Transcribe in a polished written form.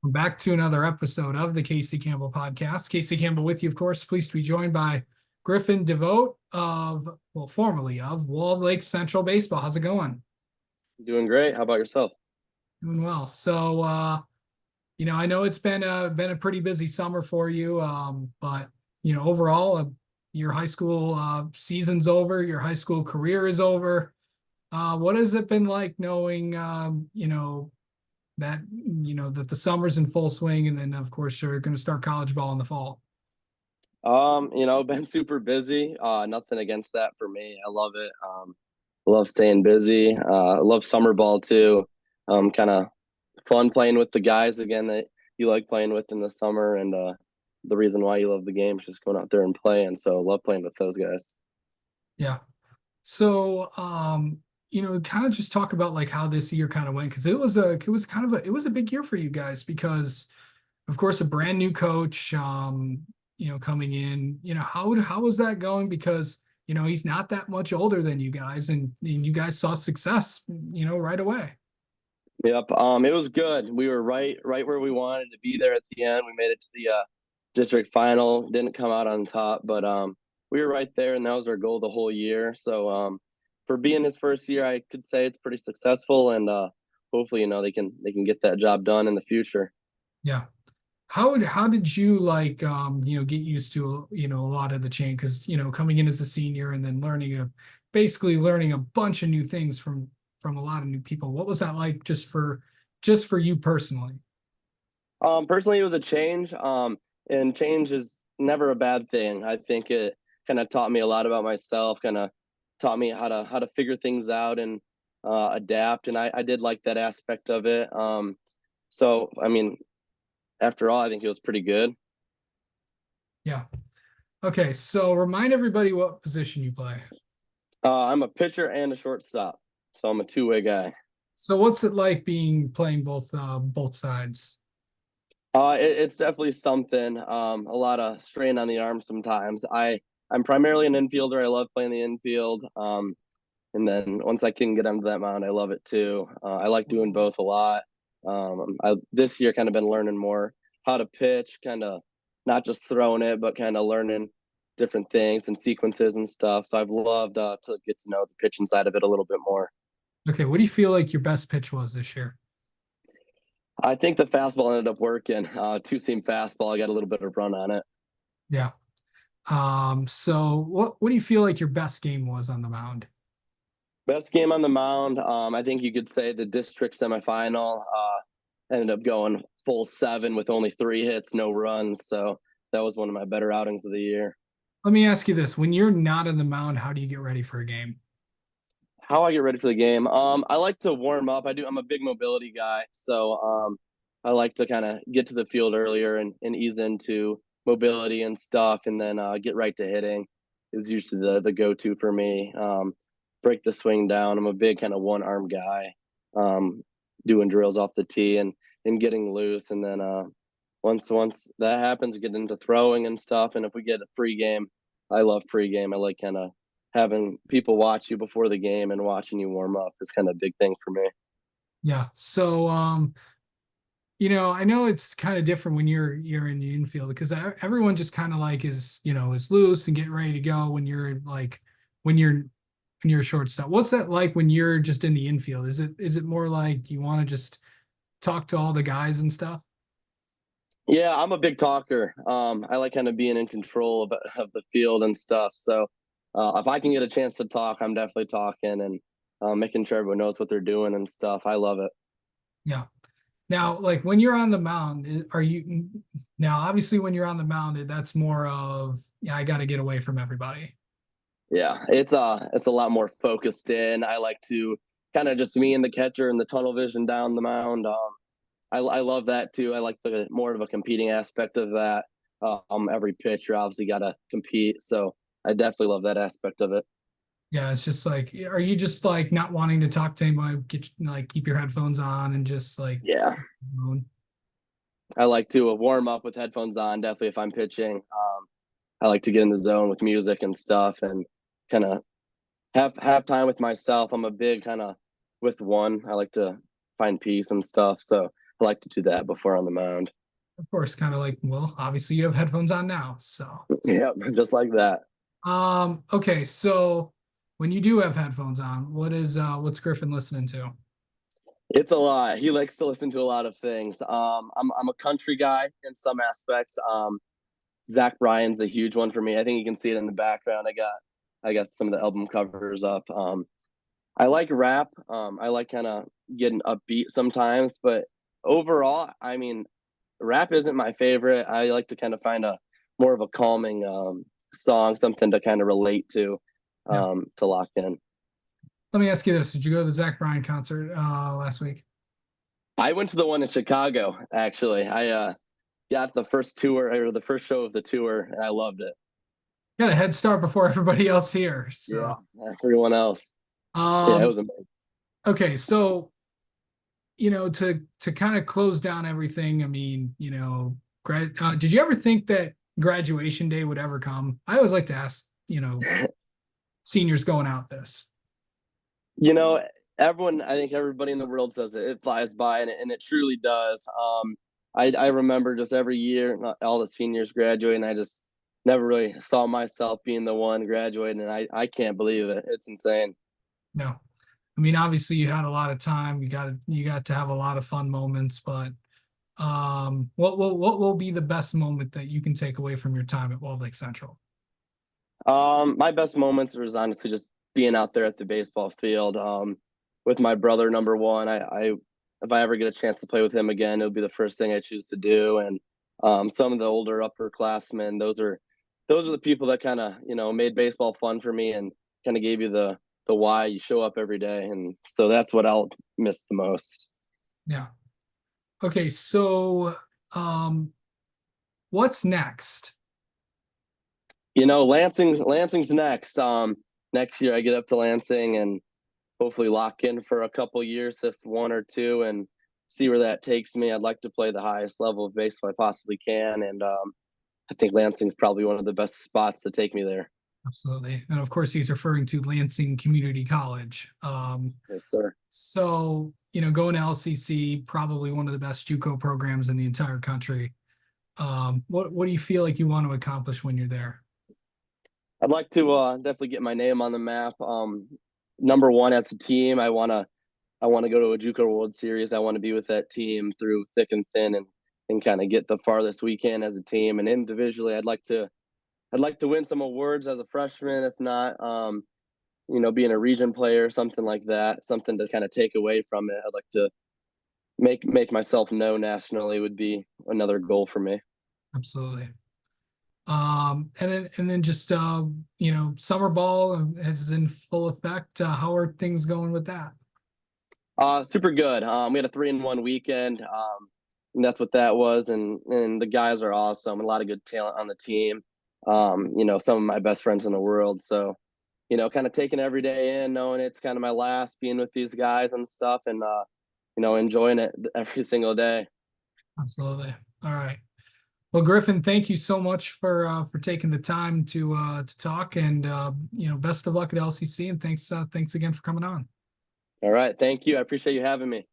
Back to another episode of the Casey Campbell podcast. Casey Campbell with you, of course. Pleased to be joined by Griffin Devooght formerly of Walled Lake Central Baseball. How's it going? Doing great. How about yourself? Doing well. So, I know it's been a pretty busy summer for you, but overall, your high school season's over. Your high school career is over. What has it been like knowing, that the summer's in full swing, and then of course you're going to start college ball in the fall? Been super busy. Nothing against that for me. I love it. I love staying busy. I love summer ball too. Kind of fun playing with the guys again that you like playing with in the summer, and the reason why you love the game is just going out there and playing. So I love playing with those guys. Yeah. So, kind of just talk about like how this year kind of went, because it was a big year for you guys because, of course, a brand new coach, coming in. How was that going? Because he's not that much older than you guys, and you guys saw success, right away. Yep. It was good. We were right where we wanted to be there at the end. We made it to the district final. Didn't come out on top, but we were right there, and that was our goal the whole year. So for being his first year, I could say it's pretty successful, and hopefully, they can get that job done in the future. Yeah. How did you get used to a lot of the change, because coming in as a senior and then basically learning a bunch of new things from a lot of new people? What was that like just for you personally? Personally, it was a change. And change is never a bad thing. I think it kind of taught me a lot about myself. Kind of taught me how to figure things out and adapt. And I did like that aspect of it. So I mean, after all, I think it was pretty good. Yeah. Okay, so remind everybody what position you play. I'm a pitcher and a shortstop, so I'm a two-way guy. So what's it like playing both sides? It's definitely something. A lot of strain on the arm sometimes. I'm primarily an infielder. I love playing the infield. And then once I can get onto that mound, I love it too. I like doing both a lot. I this year kind of been learning more how to pitch, kind of not just throwing it, but kind of learning different things and sequences and stuff. So I've loved to get to know the pitching side of it a little bit more. Okay, what do you feel like your best pitch was this year? I think the fastball ended up working. Two-seam fastball. I got a little bit of run on it. Yeah. So what do you feel like your best game was on the mound? Best game on the mound. I think you could say the district semifinal. Ended up going full seven with only 3 hits, no runs. So that was one of my better outings of the year. Let me ask you this. When you're not on the mound, how do you get ready for a game? How I get ready for the game? I like to warm up. I'm a big mobility guy, so I like to kind of get to the field earlier and ease into mobility and stuff, and then get right to hitting is usually the go-to for me. Break the swing down. I'm a big kind of one-arm guy, doing drills off the tee and getting loose, and then once that happens, get into throwing and stuff. And if we get a free game, I love pregame. I like kind of having people watch you before the game and watching you warm up is kind of a big thing for me. Yeah. So I know it's kind of different when you're in the infield, because everyone just kind of like is loose and getting ready to go when you're a shortstop. What's that like when you're just in the infield? Is it more like you want to just talk to all the guys and stuff? Yeah, I'm a big talker. I like kind of being in control of the field and stuff. So if I can get a chance to talk, I'm definitely talking and making sure everyone knows what they're doing and stuff. I love it. Yeah. Now, like when you're on the mound, are you now obviously when you're on the mound, that's more of, yeah, I got to get away from everybody. Yeah, it's a lot more focused in. I like to kind of just me and the catcher and the tunnel vision down the mound. I love that too. I like the more of a competing aspect of that. Every pitch you're obviously got to compete, so I definitely love that aspect of it. Yeah, it's just like, are you just like not wanting to talk to anybody, keep your headphones on and just like, Yeah, I like to warm up with headphones on. Definitely, if I'm pitching, I like to get in the zone with music and stuff, and kind of have time with myself. I'm a big kind of with one. I like to find peace and stuff. So I like to do that before on the mound. Of course, kind of like, well, obviously you have headphones on now. So, Yep, just like that. okay, so when you do have headphones on, what's Griffin listening to? It's a lot. He likes to listen to a lot of things. I'm a country guy in some aspects. Zach Bryan's a huge one for me. I think you can see it in the background. I got some of the album covers up. I like rap. I like kind of getting upbeat sometimes, but overall, I mean, rap isn't my favorite. I like to kind of find a more of a calming song, something to kind of relate Yeah. to lock in. Let me ask you this: did you go to the Zach Bryan concert last week? I went to the one in Chicago, actually. I got the first tour or the first show of the tour, and I loved it. Got a head start before everybody else here. Yeah, So, everyone else. Yeah, it um, was amazing. okay, so to kind of close down everything, I mean, did you ever think that graduation day would ever come? I always like to ask, seniors going out this. You know, I think everybody in the world says it. It flies by, and it truly does. I remember just every year, all the seniors graduating. I just never really saw myself being the one graduating, and I can't believe it. It's insane. No, I mean, obviously you had a lot of time. You got to have a lot of fun moments, but what will be the best moment that you can take away from your time at Walled Lake Central? My best moments was honestly just being out there at the baseball field with my brother. Number one, I if I ever get a chance to play with him again, it'll be the first thing I choose to do. And some of the older upperclassmen, those are the people that kind of made baseball fun for me and kind of gave you the why you show up every day. And so that's what I'll miss the most. Yeah. Okay, so um, what's next? Lansing's next. Next year I get up to Lansing and hopefully lock in for a couple years, if one or two, and see where that takes me. I'd like to play the highest level of baseball I possibly can, and I think Lansing's probably one of the best spots to take me there. Absolutely. And of course, he's referring to Lansing Community College. Yes, sir. So, going to LCC, probably one of the best JUCO programs in the entire country. What do you feel like you want to accomplish when you're there? I'd like to definitely get my name on the map. Number one, as a team, I want to go to a JUCO World Series. I want to be with that team through thick and thin, and kind of get the farthest we can as a team. And individually, I'd like to win some awards as a freshman, if not, being a region player, something like that, something to kind of take away from it. I'd like to make myself known nationally would be another goal for me. Absolutely. And then just summer ball is in full effect. How are things going with that? Super good. We had a 3-1 weekend, and that's what that was. And the guys are awesome. A lot of good talent on the team. Some of my best friends in the world. So, kind of taking every day in, knowing it's kind of my last being with these guys and stuff, and enjoying it every single day. Absolutely. All right. Well, Griffin, thank you so much for taking the time to talk, and best of luck at LCC, and thanks again for coming on. All right, thank you. I appreciate you having me.